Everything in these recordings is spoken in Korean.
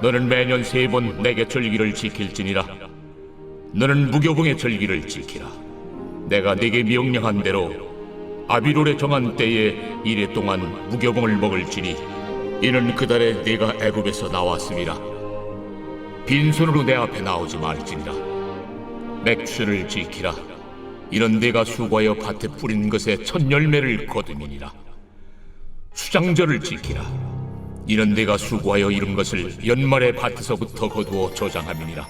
너는 매년 3번 내게 절기를 지킬지니라. 너는 무교봉의 절기를 지키라. 내가 네게 명령한 대로 아비롤에 정한 때에 이래 동안 무교봉을 먹을지니 이는 그 달에 네가 애굽에서 나왔음이라. 빈손으로 내 앞에 나오지 말지니라. 맥주를 지키라. 이는 네가 수고하여 밭에 뿌린 것의 첫 열매를 거두미니라. 수장절을 지키라. 이는 네가 수고하여 이룬 것을 연말에 밭에서부터 거두어 저장함이니라.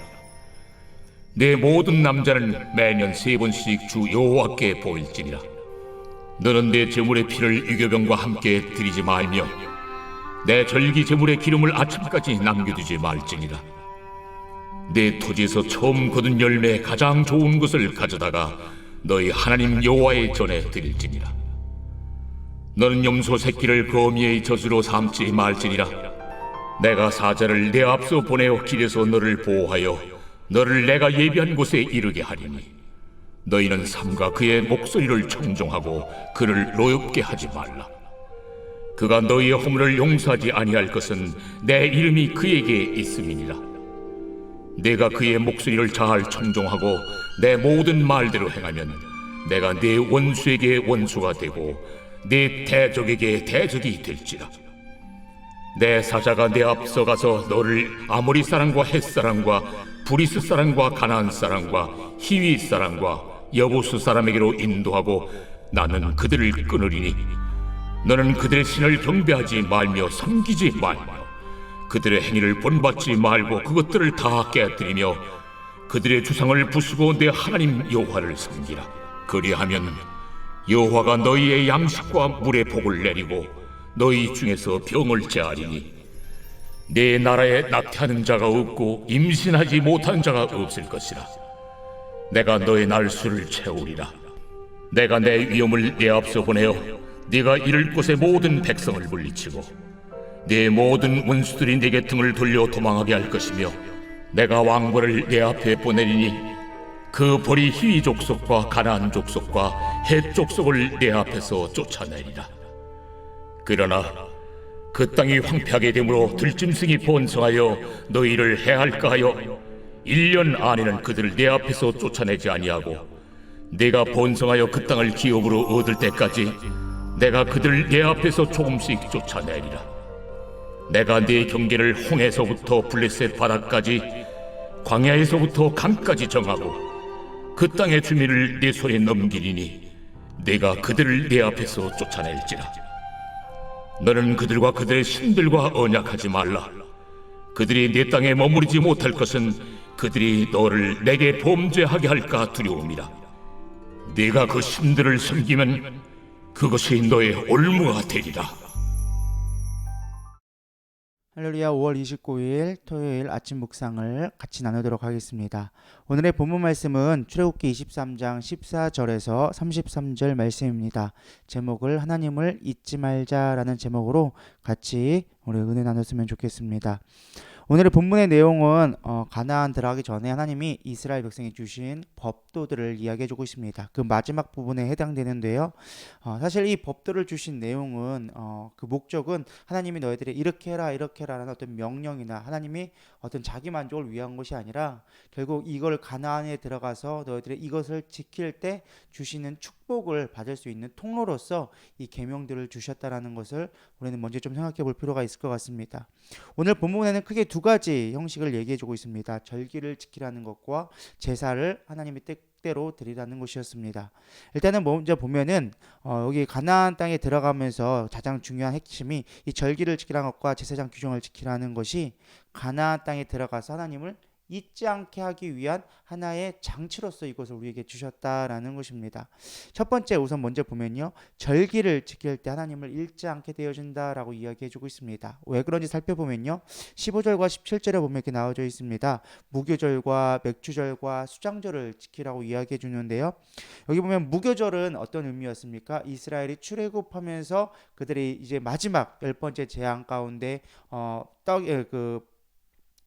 내 모든 남자는 매년 3번씩 주 여호와께 보일지니라. 너는 내 제물의 피를 유교병과 함께 드리지 말며 내 절기 제물의 기름을 아침까지 남겨두지 말지니라. 내 토지에서 처음 거둔 열매 가장 좋은 것을 가져다가 너희 하나님 여호와의 전에 드릴지니라. 너는 염소 새끼를 거미의 젖으로 삼지 말지니라. 내가 사자를 내 앞서 보내어 길에서 너를 보호하여 너를 내가 예비한 곳에 이르게 하리니 너희는 삼가 그의 목소리를 청종하고 그를 노엽게 하지 말라. 그가 너희의 허물을 용서하지 아니할 것은 내 이름이 그에게 있음이니라. 내가 그의 목소리를 잘 청종하고 내 모든 말대로 행하면 내가 네 원수에게 원수가 되고 네 대적에게 대적이 될지라. 내 사자가 내 앞서 가서 너를 아모리 사람과 헷 사람과 브리스 사람과 가나안 사람과 히위 사람과 여부스 사람에게로 인도하고 나는 그들을 끊으리니 너는 그들의 신을 경배하지 말며 섬기지 말며 그들의 행위를 본받지 말고 그것들을 다 깨뜨리며 그들의 주상을 부수고 내 하나님 여호와를 섬기라. 그리하면 여호와가 너희의 양식과 물의 복을 내리고 너희 중에서 병을 제하리니 내 나라에 낙태하는 자가 없고 임신하지 못한 자가 없을 것이라. 내가 너의 날수를 채우리라. 내가 내 위엄을 네 앞서 보내어 네가 이를 곳의 모든 백성을 물리치고 네 모든 원수들이 네게 등을 돌려 도망하게 할 것이며 내가 왕벌을 네 앞에 보내리니 그 벌이 히위 족속과 가나안 족속과 헷 족속을 내 앞에서 쫓아내리라. 그러나 그 땅이 황폐하게 되므로 들짐승이 번성하여 너희를 해할까 하여 1년 안에는 그들을 내 앞에서 쫓아내지 아니하고 내가 번성하여 그 땅을 기업으로 얻을 때까지 내가 그들을 내 앞에서 조금씩 쫓아내리라. 내가 네 경계를 홍해서부터 블레셋 바다까지 광야에서부터 강까지 정하고 그 땅의 주민을 네 손에 넘기리니 내가 그들을 네 앞에서 쫓아낼지라. 너는 그들과 그들의 신들과 언약하지 말라. 그들이 네 땅에 머무르지 못할 것은 그들이 너를 내게 범죄하게 할까 두려움이라. 네가 그 신들을 섬기면 그것이 너의 올무가 되리라. 할렐루야. 5월 29일 토요일 아침 묵상을 같이 나누도록 하겠습니다. 오늘의 본문 말씀은 출애굽기 23장 14절에서 33절 말씀입니다. 제목을 하나님을 잊지 말자라는 제목으로 같이 우리 은혜 나눴으면 좋겠습니다. 오늘의 본문의 내용은 가나안 들어가기 전에 하나님이 이스라엘 백성이 주신 법도들을 이야기해주고 있습니다. 그 마지막 부분에 해당되는데요. 사실 이 법도를 주신 내용은 그 목적은 하나님이 너희들이 이렇게 해라 이렇게 해라 라는 어떤 명령이나 하나님이 어떤 자기 만족을 위한 것이 아니라 결국 이걸 가나안에 들어가서 너희들이 이것을 지킬 때 주시는 축복을 받을 수 있는 통로로서 이 계명들을 주셨다라는 것을 우리는 먼저 좀 생각해 볼 필요가 있을 것 같습니다. 오늘 본문에는 크게 두 가지 형식을 얘기해주고 있습니다. 절기를 지키라는 것과 제사를 하나님의 뜻대로 드리라는 것이었습니다. 일단은 먼저 보면은 여기 가나안 땅에 들어가면서 가장 중요한 핵심이 이 절기를 지키라는 것과 제사장 규정을 지키라는 것이 가나안 땅에 들어가서 하나님을 잊지 않게 하기 위한 하나의 장치로서 이것을 우리에게 주셨다라는 것입니다. 첫 번째 우선 먼저 보면요. 절기를 지킬 때 하나님을 잊지 않게 되어진다라고 이야기해주고 있습니다. 왜 그런지 살펴보면요. 15절과 17절에 보면 이렇게 나와져 있습니다. 무교절과 맥주절과 수장절을 지키라고 이야기해 주는데요. 여기 보면 무교절은 어떤 의미였습니까? 이스라엘이 출애굽하면서 그들이 이제 마지막 10번째 재앙 가운데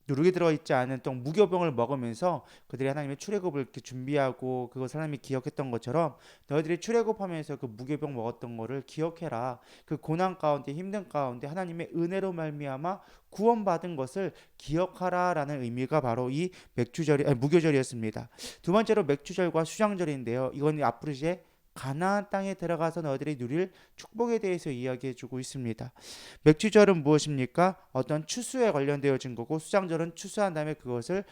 누룩이 들어있지 않은 또 무교병을 먹으면서 그들이 하나님의 출애굽을 이렇게 준비하고 그것을 하나님이 기억했던 것처럼 너희들이 출애굽하면서 그 무교병 먹었던 거를 기억해라. 그 고난 가운데 힘든 가운데 하나님의 은혜로 말미암아 구원받은 것을 기억하라라는 의미가 바로 이 무교절이었습니다. 두 번째로 맥주절과 수장절인데요. 이건 앞으로 이제 가나안 땅에 들어가서 너희들이 누릴 축복에 대해서 이야기해주고 있습니다. 맥주절은 무엇입니까? 어떤 추수에 관련되어진 거고 수장절은 추수한 다음에 그것을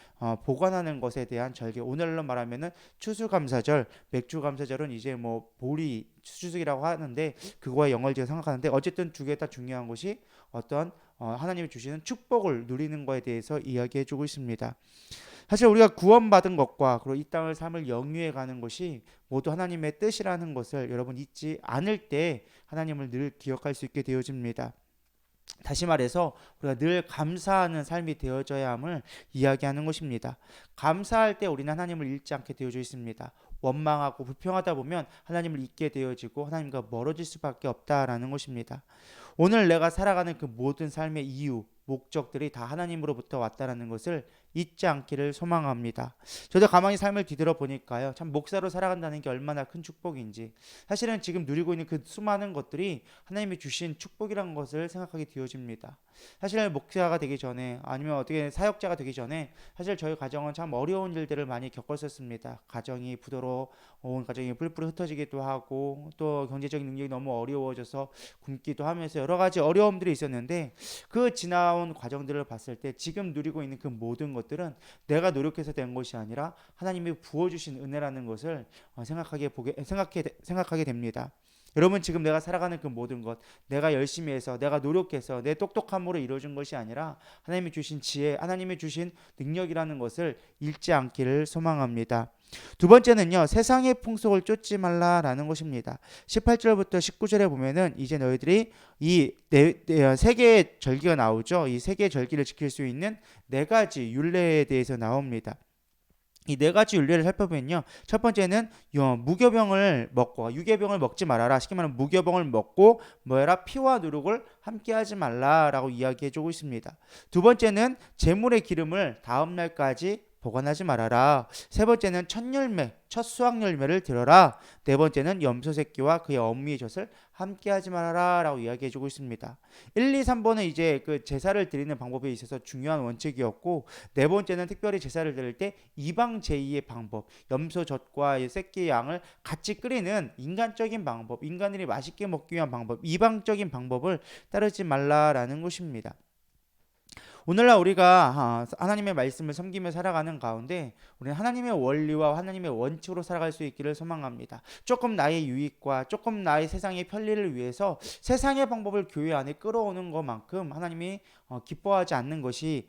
보관하는 것에 대한 절기. 오늘날로 말하면은 추수감사절, 맥주감사절은 이제 뭐 보리 추수기라고 하는데 그거와 연결지어 생각하는데 어쨌든 두 개 다 중요한 것이 어떤 하나님이 주시는 축복을 누리는 것에 대해서 이야기해주고 있습니다. 사실 우리가 구원받은 것과 그리고 이 땅을 삶을 영위해 가는 것이 모두 하나님의 뜻이라는 것을 여러분 잊지 않을 때 하나님을 늘 기억할 수 있게 되어집니다. 다시 말해서 우리가 늘 감사하는 삶이 되어져야 함을 이야기하는 것입니다. 감사할 때 우리는 하나님을 잃지 않게 되어져 있습니다. 원망하고 불평하다 보면 하나님을 잊게 되어지고 하나님과 멀어질 수밖에 없다라는 것입니다. 오늘 내가 살아가는 그 모든 삶의 이유, 목적들이 다 하나님으로부터 왔다라는 것을 잊지 않기를 소망합니다. 저도 가만히 삶을 뒤돌아 보니까요, 참 목사로 살아간다는 게 얼마나 큰 축복인지, 사실은 지금 누리고 있는 그 수많은 것들이 하나님이 주신 축복이라는 것을 생각하게 되어집니다. 사실 목사가 되기 전에 아니면 어떻게 사역자가 되기 전에 사실 저희 가정은 참 어려운 일들을 많이 겪었었습니다. 가정이 부도로 온 가정이 뿔뿔이 흩어지기도 하고 또 경제적인 능력이 너무 어려워져서 굶기도 하면서 여러 가지 어려움들이 있었는데 그 지나온 과정들을 봤을 때 지금 누리고 있는 그 모든 것들은 내가 노력해서 된 것이 아니라 하나님이 부어주신 은혜라는 것을 생각하게 됩니다. 여러분 지금 내가 살아가는 그 모든 것 내가 열심히 해서 내가 노력해서 내 똑똑함으로 이루어진 것이 아니라 하나님이 주신 지혜 하나님이 주신 능력이라는 것을 잃지 않기를 소망합니다. 두 번째는요, 세상의 풍속을 쫓지 말라라는 것입니다. 18절부터 19절에 보면은 이제 너희들이 이 세 개의 절기가 나오죠. 이 세 개의 절기를 지킬 수 있는 네 가지 율례에 대해서 나옵니다. 이 네 가지 율례를 살펴보면요, 첫 번째는 무교병을 먹고 유괴병을 먹지 말아라. 쉽게 말하면 무교병을 먹고 뭐해라 피와 누룩을 함께하지 말라라고 이야기해주고 있습니다. 두 번째는 제물의 기름을 다음 날까지 보관하지 말아라. 세 번째는 첫 열매, 첫 수확 열매를 들어라. 네 번째는 염소 새끼와 그의 어미의 젖을 함께하지 말아라 라고 이야기해주고 있습니다. 1, 2, 3번은 이제 그 제사를 드리는 방법에 있어서 중요한 원칙이었고 네 번째는 특별히 제사를 드릴 때 이방 제의의 방법, 염소 젖과 새끼의 양을 같이 끓이는 인간적인 방법, 인간들이 맛있게 먹기 위한 방법, 이방적인 방법을 따르지 말라라는 것입니다. 오늘날 우리가 하나님의 말씀을 섬기며 살아가는 가운데 우리는 하나님의 원리와 하나님의 원칙으로 살아갈 수 있기를 소망합니다. 조금 나의 유익과 조금 나의 세상의 편리를 위해서 세상의 방법을 교회 안에 끌어오는 것만큼 하나님이 기뻐하지 않는 것이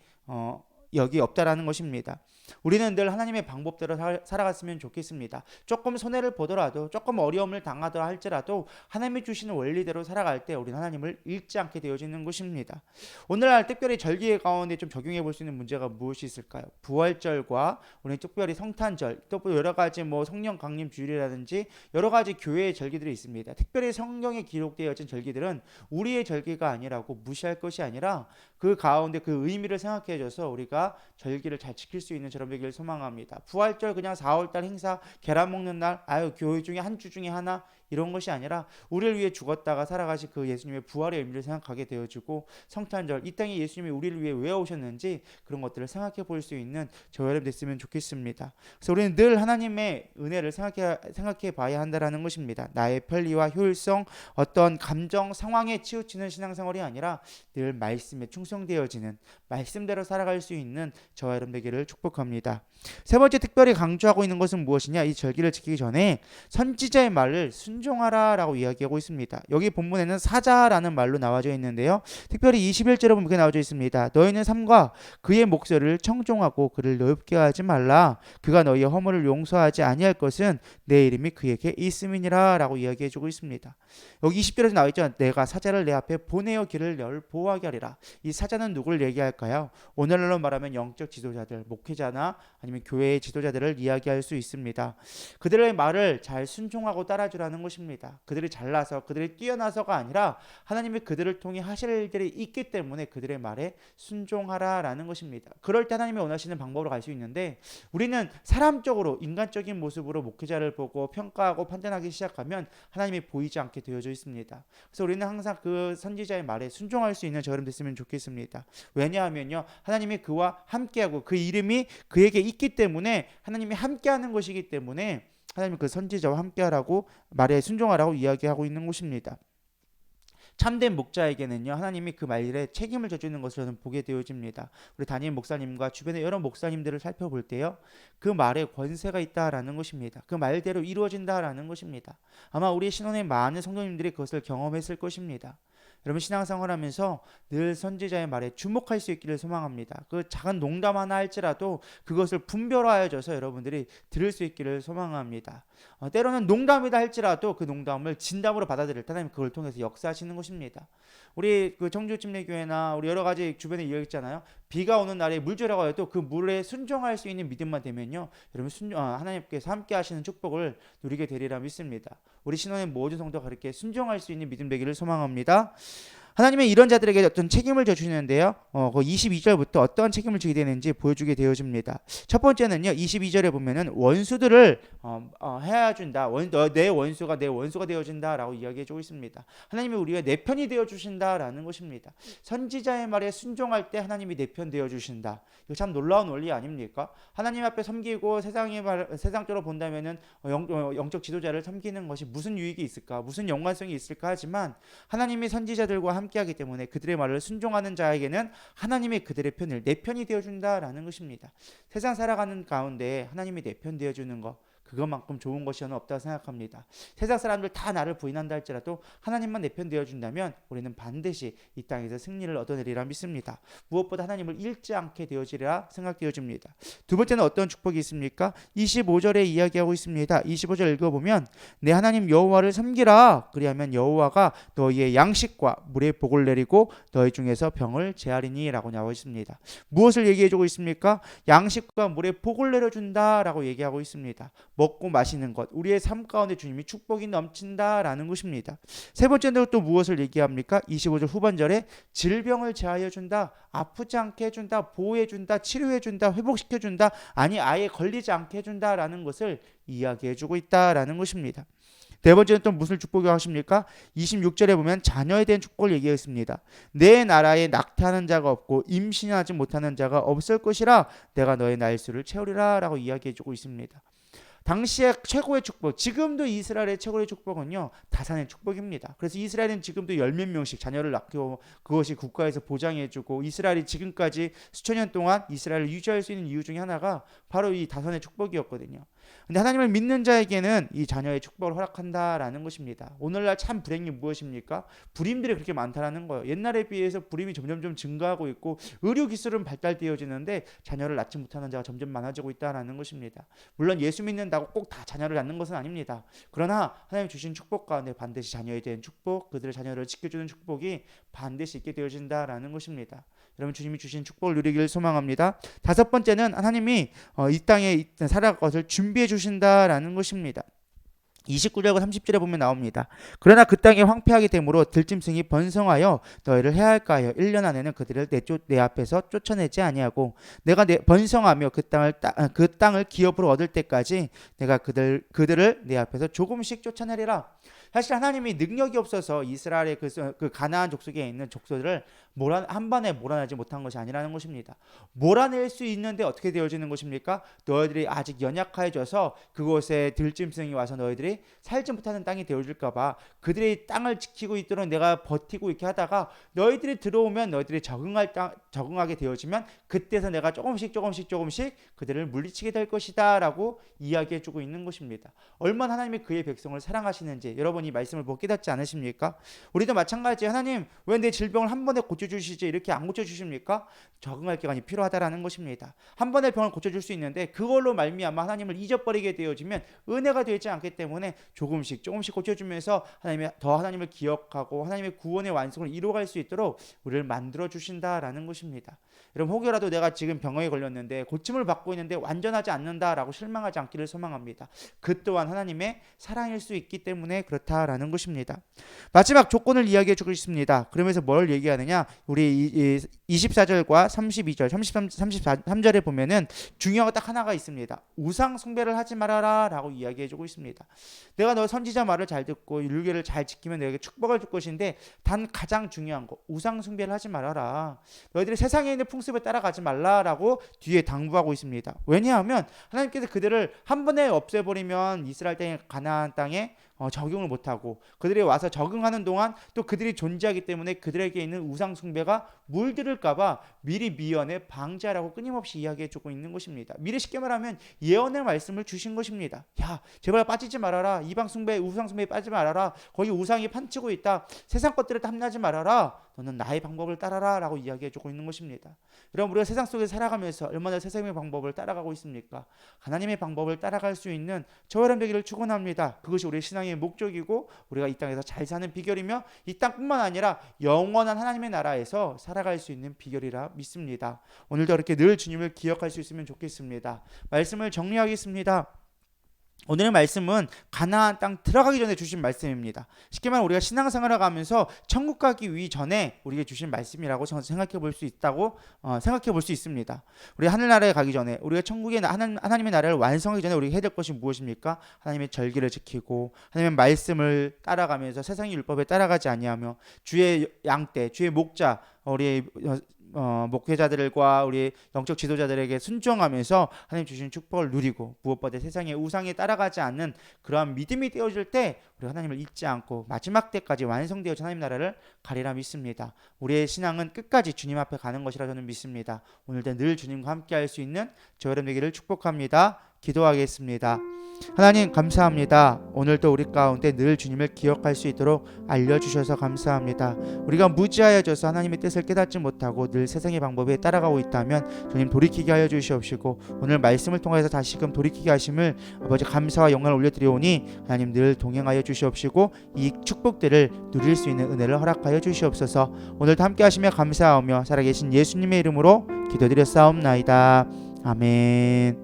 여기 없다라는 것입니다. 우리는 늘 하나님의 방법대로 살아갔으면 좋겠습니다. 조금 손해를 보더라도 조금 어려움을 당하더라 할지라도 하나님이 주시는 원리대로 살아갈 때 우리는 하나님을 잃지 않게 되어지는 것입니다. 오늘날 특별히 절기 가운데 좀 적용해 볼 수 있는 문제가 무엇이 있을까요? 부활절과 우리 특별히 성탄절 또 여러 가지 뭐 성령 강림 주일이라든지 여러 가지 교회의 절기들이 있습니다. 특별히 성경에 기록되어진 절기들은 우리의 절기가 아니라고 무시할 것이 아니라 그 가운데 그 의미를 생각해줘서 우리가 절기를 잘 지킬 수 있는 저런 되기를 소망합니다. 부활절 그냥 4월달 행사 계란 먹는 날 교회 중에 한 주 중에 하나 이런 것이 아니라 우리를 위해 죽었다가 살아가신 그 예수님의 부활의 의미를 생각하게 되어지고 성탄절 이 땅에 예수님이 우리를 위해 왜 오셨는지 그런 것들을 생각해 볼 수 있는 저와 여러분 됐으면 좋겠습니다. 그래서 우리는 늘 하나님의 은혜를 생각해 봐야 한다라는 것입니다. 나의 편리와 효율성 어떤 감정 상황에 치우치는 신앙생활이 아니라 늘 말씀에 충성되어지는 말씀대로 살아갈 수 있는 저와 여러분 되기를 축복합니다. 세 번째 특별히 강조하고 있는 것은 무엇이냐? 이 절기를 지키기 전에 선지자의 말을 순종하라라고 이야기하고 있습니다. 여기 본문에는 사자라는 말로 나와져 있는데요. 특별히 21절에 보면 그렇게 나와져 있습니다. 너희는 삼가 그의 목소리를 청종하고 그를 높게 하지 말라. 그가 너희의 허물을 용서하지 아니할 것은 내 이름이 그에게 있음이니라 라고 이야기해주고 있습니다. 여기 20절에서 나와있죠. 내가 사자를 내 앞에 보내어 길을 널 보호하게 하리라. 이 사자는 누굴 얘기할까요? 오늘날로 말하면 영적 지도자들, 목회자나 아니면 교회의 지도자들을 이야기할 수 있습니다. 그들의 말을 잘 순종하고 따라주라는 것입니다. 그들이 잘나서 그들이 뛰어나서가 아니라 하나님이 그들을 통해 하실 일들이 있기 때문에 그들의 말에 순종하라라는 것입니다. 그럴 때 하나님이 원하시는 방법으로 갈 수 있는데 우리는 사람적으로 인간적인 모습으로 목회자를 보고 평가하고 판단하기 시작하면 하나님이 보이지 않게 되어져 있습니다. 그래서 우리는 항상 그 선지자의 말에 순종할 수 있는 저름 됐으면 좋겠습니다. 왜냐하면요, 하나님이 그와 함께하고 그 이름이 그에게 있기 때문에 하나님이 함께하는 것이기 때문에 하나님이 그 선지자와 함께하라고 말에 순종하라고 이야기하고 있는 것입니다. 참된 목자에게는요, 하나님이 그 말에 책임을 져주는 것을 저는 보게 되어집니다. 우리 담임 목사님과 주변의 여러 목사님들을 살펴볼 때요, 그 말에 권세가 있다라는 것입니다. 그 말대로 이루어진다라는 것입니다. 아마 우리 신혼의 많은 성도님들이 그것을 경험했을 것입니다. 여러분, 신앙생활 하면서 늘 선지자의 말에 주목할 수 있기를 소망합니다. 그 작은 농담 하나 할지라도 그것을 분별하여져서 여러분들이 들을 수 있기를 소망합니다. 때로는 농담이다 할지라도 그 농담을 진담으로 받아들일 때 하나님 그걸 통해서 역사하시는 것입니다. 우리 그 청주침례교회나 우리 여러 가지 주변에 이야기했잖아요. 비가 오는 날에 물조라고 해도 그 물에 순종할 수 있는 믿음만 되면요, 여러분 하나님께서 함께 하시는 축복을 누리게 되리라 믿습니다. 우리 신혼의 모든 성도가 그렇게 순종할 수 있는 믿음 되기를 소망합니다. 하나님은 이런 자들에게 어떤 책임을 져주시는데요. 그 22절부터 어떠한 책임을 지게 되는지 보여주게 되어집니다. 첫 번째는요, 22절에 보면은 원수들을 해준다. 내 원수가 내 원수가 되어준다라고 이야기해주고 있습니다. 하나님이 우리가 내 편이 되어주신다라는 것입니다. 선지자의 말에 순종할 때 하나님이 내 편 되어주신다. 이거 참 놀라운 원리 아닙니까? 하나님 앞에 섬기고 세상적으로 본다면은 영적 지도자를 섬기는 것이 무슨 유익이 있을까? 무슨 연관성이 있을까? 하지만 하나님이 선지자들과 함께하기 때문에 그들의 말을 순종하는 자에게는 하나님이 그들의 편을 내 편이 되어준다라는 것입니다. 세상 살아가는 가운데 하나님이 내 편 되어주는 것, 그것만큼 좋은 것이 저는 없다고 생각합니다. 세상 사람들 다 나를 부인한다 할지라도 하나님만 내 편 되어준다면 우리는 반드시 이 땅에서 승리를 얻어내리라 믿습니다. 무엇보다 하나님을 잃지 않게 되어지리라 생각되어집니다. 두 번째는 어떤 축복이 있습니까? 25절에 이야기하고 있습니다. 25절 읽어보면 내 하나님 여호와를 섬기라. 그리하면 여호와가 너희의 양식과 물의 복을 내리고 너희 중에서 병을 제하리니 라고 나와 있습니다. 무엇을 얘기해주고 있습니까? 양식과 물의 복을 내려준다라고 얘기하고 있습니다. 먹고 마시는 것, 우리의 삶 가운데 주님이 축복이 넘친다라는 것입니다. 세 번째는 또 무엇을 얘기합니까? 25절 후반절에 질병을 제하여 준다, 아프지 않게 해준다, 보호해준다, 치료해준다, 회복시켜준다, 아니 아예 걸리지 않게 해준다라는 것을 이야기해주고 있다라는 것입니다. 네 번째는 또 무슨 축복이 하십니까? 26절에 보면 자녀에 대한 축복을 얘기했습니다. 내 나라에 낙태하는 자가 없고 임신하지 못하는 자가 없을 것이라 내가 너의 날수를 채우리라 라고 이야기해주고 있습니다. 당시의 최고의 축복, 지금도 이스라엘의 최고의 축복은요, 다산의 축복입니다. 그래서 이스라엘은 지금도 열 몇 명씩 자녀를 낳고 그것이 국가에서 보장해주고 이스라엘이 지금까지 수천 년 동안 이스라엘을 유지할 수 있는 이유 중에 하나가 바로 이 다산의 축복이었거든요. 근데 하나님을 믿는 자에게는 이 자녀의 축복을 허락한다라는 것입니다. 오늘날 참 불행이 무엇입니까? 불임들이 그렇게 많다라는 거예요. 옛날에 비해서 불임이 점점 증가하고 있고 의료 기술은 발달되어지는데 자녀를 낳지 못하는 자가 점점 많아지고 있다라는 것입니다. 물론 예수 믿는다고 꼭 다 자녀를 낳는 것은 아닙니다. 그러나 하나님 주신 축복 가운데 반드시 자녀에 대한 축복, 그들의 자녀를 지켜주는 축복이 반드시 있게 되어진다라는 것입니다. 여러분, 주님이 주신 축복을 누리기를 소망합니다. 다섯 번째는 하나님이 이 땅에 살아갈 것을 준비해 주신다라는 것입니다. 29절과 30절에 보면 나옵니다. 그러나 그 땅이 황폐하게 되므로 들짐승이 번성하여 너희를 해할까 하여 1년 안에는 그들을 내 앞에서 쫓아내지 아니하고 내가 번성하며 그 땅을 기업으로 얻을 때까지 내가 그들을 내 앞에서 조금씩 쫓아내리라. 사실 하나님이 능력이 없어서 이스라엘의 그 가나안 족속에 있는 족속들을 한 번에 몰아내지 못한 것이 아니라는 것입니다. 몰아낼 수 있는데 어떻게 되어지는 것입니까? 너희들이 아직 연약해져서 그곳에 들짐승이 와서 너희들이 살지 못하는 땅이 되어질까 봐 그들이 땅을 지키고 있도록 내가 버티고 이렇게 하다가 너희들이 들어오면 너희들이 적응하게 되어지면 그때서 내가 조금씩 그들을 물리치게 될 것이다 라고 이야기해주고 있는 것입니다. 얼마나 하나님이 그의 백성을 사랑하시는지 여러분 이 말씀을 보고 깨닫지 않으십니까? 우리도 마찬가지. 하나님 왜 내 질병을 한 번에 고쳐주시지 이렇게 안 고쳐주십니까? 적응할 기간이 필요하다라는 것입니다. 한 번에 병을 고쳐줄 수 있는데 그걸로 말미암아 하나님을 잊어버리게 되어지면 은혜가 되지 않기 때문에 시간에 조금씩 고쳐주면서 하나님을 기억하고 하나님의 구원의 완성을 이루어갈 수 있도록 우리를 만들어 주신다라는 것입니다. 여러분, 혹여라도 내가 지금 병에 걸렸는데 고침을 받고 있는데 완전하지 않는다라고 실망하지 않기를 소망합니다. 그 또한 하나님의 사랑일 수 있기 때문에 그렇다라는 것입니다. 마지막 조건을 이야기해 주고 있습니다. 그러면서 뭘 얘기하느냐, 우리 24절과 32절 33절에 보면은 중요한 거 딱 하나가 있습니다. 우상 숭배를 하지 말아라 라고 이야기해 주고 있습니다. 내가 너 선지자 말을 잘 듣고 율례를 잘 지키면 너에게 축복을 줄 것인데, 단 가장 중요한 거, 우상 숭배를 하지 말아라. 너희들이 세상에 있는 풍습에 따라가지 말라라고 뒤에 당부하고 있습니다. 왜냐하면 하나님께서 그들을 한 번에 없애버리면 이스라엘 땅의 가나안 땅에 적용을 못하고, 그들이 와서 적응하는 동안 또 그들이 존재하기 때문에 그들에게 있는 우상 숭배가 물들을까봐 미리 미연에 방지하라고 끊임없이 이야기해주고 있는 것입니다. 미리 쉽게 말하면 예언의 말씀을 주신 것입니다. 야, 제발 빠지지 말아라. 이방 숭배, 우상 숭배에 빠지지 말아라. 거기 우상이 판치고 있다. 세상 것들에 탐나지 말아라. 너는 나의 방법을 따라라 라고 이야기해주고 있는 것입니다. 여러분, 우리가 세상 속에 살아가면서 얼마나 세상의 방법을 따라가고 있습니까? 하나님의 방법을 따라갈 수 있는 저와 여러분 되기를 축원합니다. 그것이 우리의 신앙의 목적이고 우리가 이 땅에서 잘 사는 비결이며 이 땅뿐만 아니라 영원한 하나님의 나라에서 살아갈 수 있는 비결이라 믿습니다. 오늘도 그렇게 늘 주님을 기억할 수 있으면 좋겠습니다. 말씀을 정리하겠습니다. 오늘의 말씀은 가나안 땅 들어가기 전에 주신 말씀입니다. 쉽게 말하면 우리가 신앙생활을 가면서 천국 가기 전에 우리에게 주신 말씀이라고 생각해 볼 수 있다고 생각해 볼 수 있습니다. 우리 하늘나라에 가기 전에, 우리가 천국의 하나님의 나라를 완성하기 전에 우리가 해야 될 것이 무엇입니까? 하나님의 절기를 지키고 하나님의 말씀을 따라가면서 세상의 율법에 따라가지 아니하며 주의 양떼, 주의 목자, 우리 목회자들과 우리 영적 지도자들에게 순종하면서 하나님 주신 축복을 누리고, 무엇보다 세상의 우상에 따라가지 않는 그러한 믿음이 되어질 때 우리 하나님을 잊지 않고 마지막 때까지 완성되어진 하나님 나라를 가리라 믿습니다. 우리의 신앙은 끝까지 주님 앞에 가는 것이라 저는 믿습니다. 오늘도 늘 주님과 함께 할 수 있는 저 여러분 되기를 축복합니다. 기도하겠습니다. 하나님 감사합니다. 오늘도 우리 가운데 늘 주님을 기억할 수 있도록 알려주셔서 감사합니다. 우리가 무지하여져서 하나님의 뜻을 깨닫지 못하고 늘 세상의 방법에 따라가고 있다면 주님 돌이키게 하여 주시옵시고, 오늘 말씀을 통해서 다시금 돌이키게 하심을 아버지 감사와 영광을 올려드리오니 하나님 늘 동행하여 주시옵시고 이 축복들을 누릴 수 있는 은혜를 허락하여 주시옵소서. 오늘도 함께 하시며 감사하며 살아계신 예수님의 이름으로 기도드렸사옵나이다. 아멘.